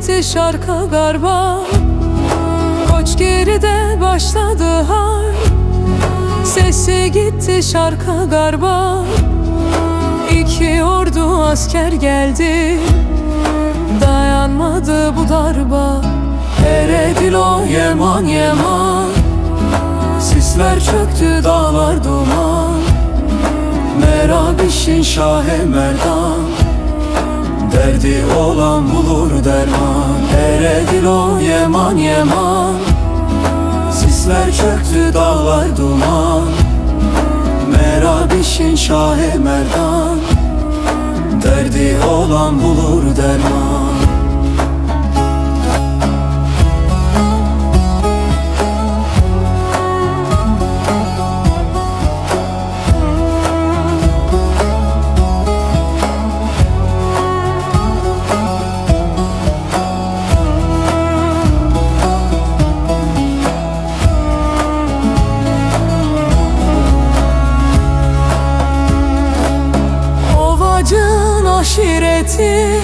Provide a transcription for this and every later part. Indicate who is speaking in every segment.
Speaker 1: gitti şarkı garba, koç geride başladı har. Sesi gitti şarkı garba, İki ordu asker geldi, dayanmadı bu darba. Eredil o Yaman Yaman, sisler çöktü dağlar duman. Merabiş'in Şah-ı Merdan, derdi olan bulur derman. Eredil o Yaman Yaman, sisler çöktü dağlar duman. Merabiş'in Şah-ı Merdan, derdi olan bulur derman. Ovacın aşireti,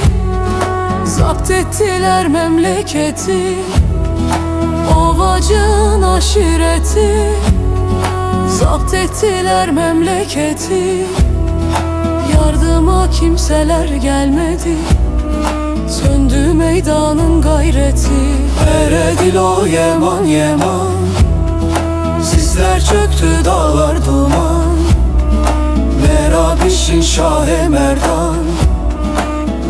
Speaker 1: zapt ettiler memleketi. Ovacın aşireti, zapt ettiler memleketi. Yardıma kimseler gelmedi, söndü meydanın gayreti. Eredil o Yaman Yaman, sisler çöktü dağlar duman. Merabiş'in Şah-ı Merdan,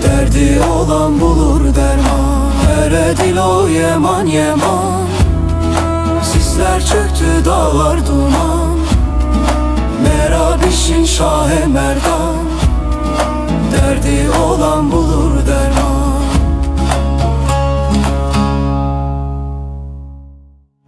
Speaker 1: derdi olan bulur derman. Eredil o Yaman Yaman, sisler çöktü dağlar duman. Merabiş'in Şah-ı Merdan, derdi olan bulur derman.